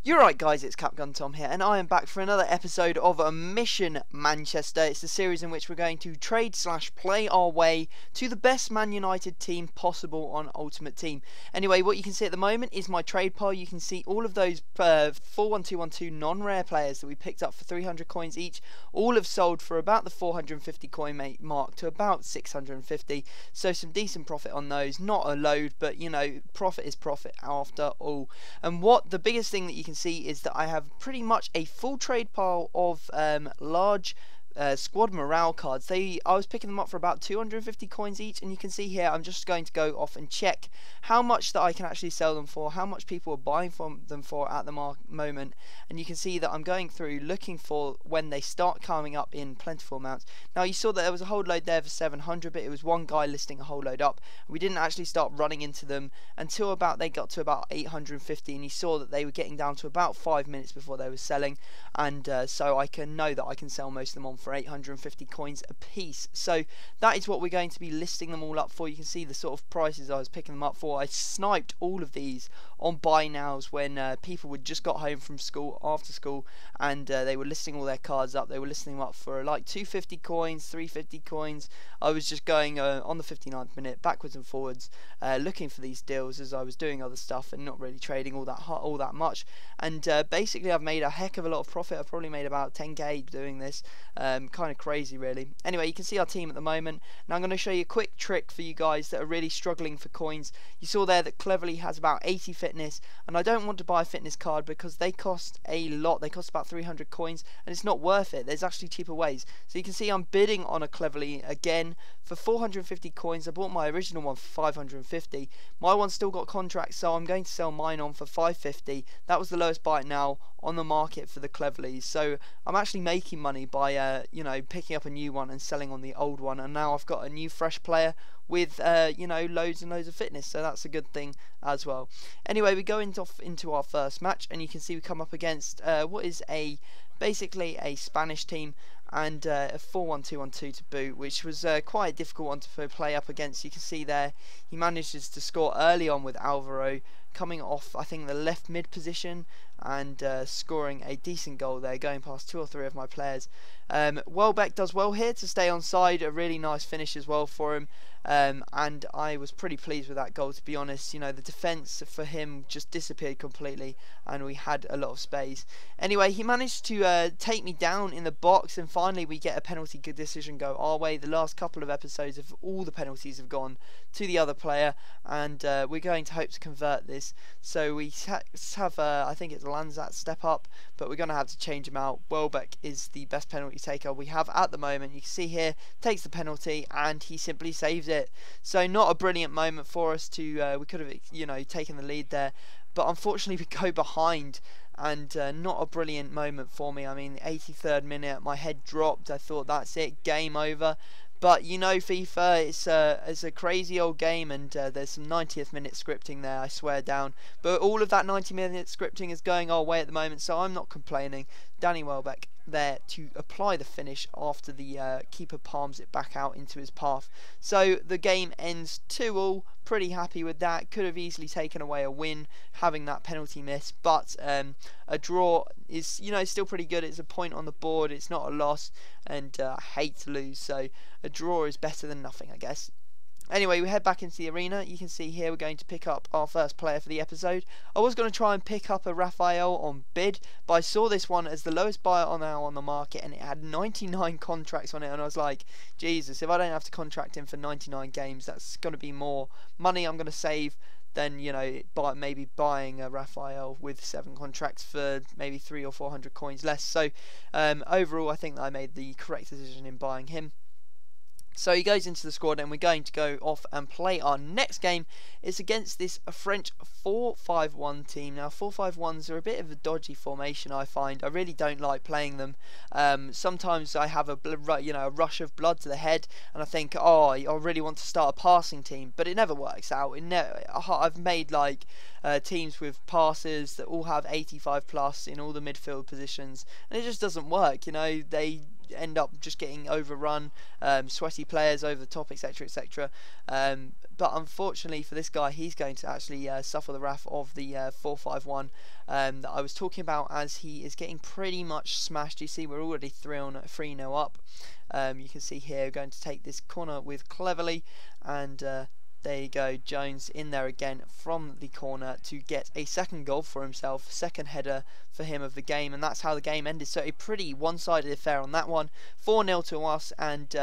You're right, guys, it's Capgun Tom here, and I am back for another episode of Mission Manchester. It's the series in which we're going to trade/play our way to the best Man United team possible on Ultimate Team. Anyway, what you can see at the moment is my trade pile. You can see all of those 4-1-2-1-2 non-rare players that we picked up for 300 coins each. All have sold for about the 450 coin mark to about 650. So some decent profit on those. Not a load, but you know, profit is profit after all. And what the biggest thing that you can see is that I have pretty much a full trade pile of large squad morale cards. I was picking them up for about 250 coins each, and you can see here I'm just going to go off and check how much that I can actually sell them for, how much people are buying them for at the moment, and you can see that I'm going through looking for when they start coming up in plentiful amounts. Now you saw that there was a hold load there for 700, but it was one guy listing a hold load up. We didn't actually start running into them until they got to about 850, and you saw that they were getting down to about 5 minutes before they were selling, and so I can know that I can sell most of them on for 850 coins a piece. So that is what we're going to be listing them all up for. You can see the sort of prices I was picking them up for. I sniped all of these on buy nows when people had just got home from school, after school, and they were listing all their cards up. They were listing them up for like 250 coins, 350 coins. I was just going on the 59th minute backwards and forwards looking for these deals as I was doing other stuff and not really trading all that much, and basically I've made a heck of a lot of profit. I've probably made about 10k doing this. Kind of crazy really. Anyway, you can see our team at the moment. Now I'm going to show you a quick trick for you guys that are really struggling for coins. You saw there that Cleverly has about 80 fitness, and I don't want to buy a fitness card because they cost a lot. They cost about 300 coins, and it's not worth it. There's actually cheaper ways. So you can see I'm bidding on a Cleverly again for 450 coins. I bought my original one for 550. My one's still got contracts, so I'm going to sell mine on for 550. That was the lowest buy now on the market for the Cleverleys. So I'm actually making money by you know, picking up a new one and selling on the old one, and now I've got a new fresh player with you know, loads and loads of fitness, so that's a good thing as well. Anyway, we go into our first match, and you can see we come up against what is basically a Spanish team, and a 4-1-2-1-2 to boot, which was quite a difficult one to play up against. You can see there he manages to score early on with Alvaro coming off, I think, the left mid position, and scoring a decent goal there, going past 2 or 3 of my players. Welbeck does well here to stay on side, a really nice finish as well for him, and I was pretty pleased with that goal, to be honest. You know, the defence for him just disappeared completely, and we had a lot of space. Anyway, he managed to take me down in the box, and finally we get a penalty decision go our way. The last couple of episodes of all the penalties have gone to the other player, and we're going to hope to convert this. So we have I think it's Lanzat step up, but we're going to have to change him out. Welbeck is the best penalty taker we have at the moment. You can see here, takes the penalty and he simply saves it. So not a brilliant moment for us to we could have, you know, taken the lead there, but unfortunately we go behind, and not a brilliant moment for me. I mean, 83rd minute, my head dropped. I thought that's it, game over. But you know, FIFA, it's a crazy old game, and there's some 90th minute scripting there, I swear down. But all of that 90-minute scripting is going our way at the moment, so I'm not complaining. Danny Welbeck there to apply the finish after the keeper palms it back out into his path. So the game ends 2-2. Pretty happy with that. Could have easily taken away a win having that penalty miss, but a draw is, you know, still pretty good. It's a point on the board, it's not a loss, and I hate to lose, so a draw is better than nothing, I guess. Anyway, we head back into the arena. You can see here we're going to pick up our first player for the episode. I was going to try and pick up a Raphael on bid, but I saw this one as the lowest buyer now on the market, and it had 99 contracts on it, and I was like, Jesus, if I don't have to contract him for 99 games, that's going to be more money I'm going to save than, you know, maybe buying a Raphael with 7 contracts for maybe 300 or 400 coins less. So overall, I think that I made the correct decision in buying him. So he goes into the squad, and we're going to go off and play our next game. It's against this French 4-5-1 team. Now 4-5-1s are a bit of a dodgy formation, I find. I really don't like playing them. Sometimes I have a rush of blood to the head, and I think, oh, I really want to start a passing team, but it never works out. I've made like teams with passers that all have 85 plus in all the midfield positions, and it just doesn't work. You know, they end up just getting overrun, sweaty players over the top, etc, etc. But unfortunately for this guy, he's going to actually suffer the wrath of the 4-5-1 that I was talking about, as he is getting pretty much smashed. You see, we're already 3-0 up. You can see here, going to take this corner with Cleverly, and there you go, Jones in there again from the corner to get a second goal for himself, second header for him of the game, and that's how the game ended. So a pretty one-sided affair on that one, 4-0 to us, and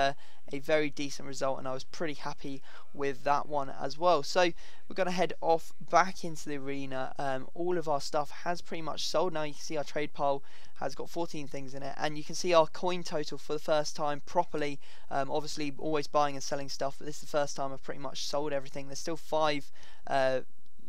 a very decent result, and I was pretty happy with that one as well. So we're going to head off back into the arena. All of our stuff has pretty much sold now. You can see our trade pile has got 14 things in it, and you can see our coin total for the first time properly. Obviously always buying and selling stuff, but this is the first time I've pretty much sold everything. There's still 5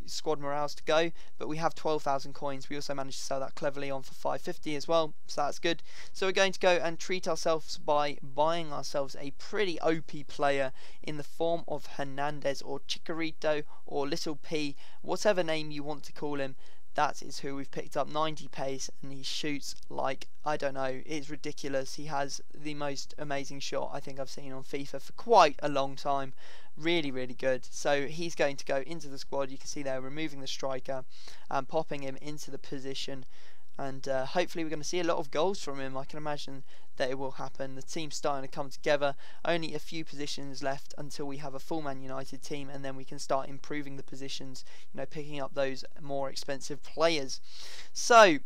squad morales to go, but we have 12,000 coins. We also managed to sell that Cleverly on for 550 as well, so that's good. So we're going to go and treat ourselves by buying ourselves a pretty OP player in the form of Hernandez, or Chikorito, or Little P, whatever name you want to call him. That is who we've picked up. 90 pace, and he shoots like, I don't know, it's ridiculous. He has the most amazing shot I think I've seen on FIFA for quite a long time. Really, really good. So he's going to go into the squad. You can see there, removing the striker and popping him into the position. And hopefully we're going to see a lot of goals from him. I can imagine that it will happen. The team's starting to come together. Only a few positions left until we have a full Man United team, and then we can start improving the positions, you know, picking up those more expensive players. So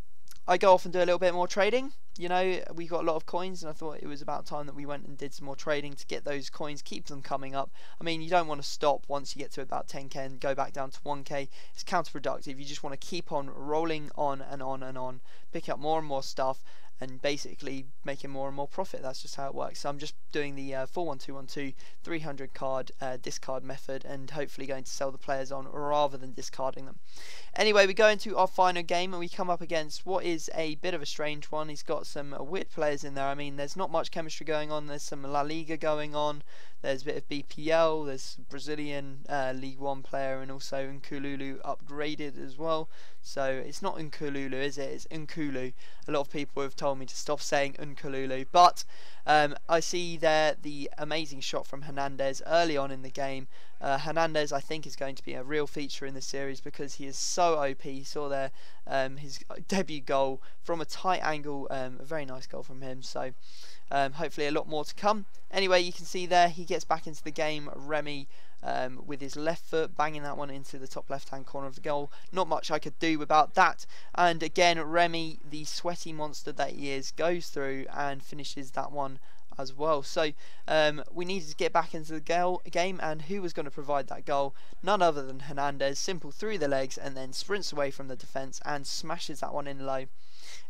I go off and do a little bit more trading. You know, we got a lot of coins, and I thought it was about time that we went and did some more trading to get those coins, keep them coming up. I mean, you don't want to stop once you get to about 10k and go back down to 1k. It's counterproductive. You just want to keep on rolling on and on and on, picking up more and more stuff, and basically making more and more profit. That's just how it works. So I'm just doing the 4-1-2-1-2 300 card discard method, and hopefully going to sell the players on rather than discarding them. Anyway, we go into our final game, and we come up against what is a bit of a strange one. He's got some weird players in there. I mean, there's not much chemistry going on. There's some La Liga going on. There's a bit of BPL. There's Brazilian League 1 player, and also Nkululu upgraded as well. So it's not Nkululu, is it? It's Nkulu. A lot of people have told me to stop saying Nkululu, but I see there the amazing shot from Hernandez early on in the game. Hernandez, I think, is going to be a real feature in this series because he is so OP. You saw there his debut goal from a tight angle, a very nice goal from him. So hopefully a lot more to come. Anyway, you can see there he gets back into the game. Remy with his left foot, banging that one into the top left hand corner of the goal. Not much I could do about that. And again, Remy, the sweaty monster that he is, goes through and finishes that one as well. So we needed to get back into the game, and who was going to provide that goal? None other than Hernandez. Simple through the legs, and then sprints away from the defence and smashes that one in low.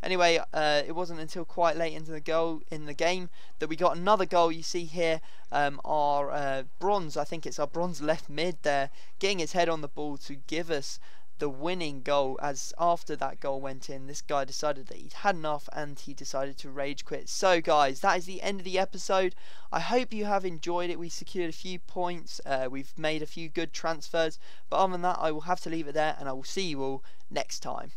Anyway, it wasn't until quite late into the game that we got another goal. You see here our bronze, I think it's our bronze left mid there, getting his head on the ball to give us the winning goal. As after that goal went in, this guy decided that he'd had enough and he decided to rage quit. So guys, that is the end of the episode. I hope you have enjoyed it. We secured a few points, we've made a few good transfers, but other than that I will have to leave it there, and I will see you all next time.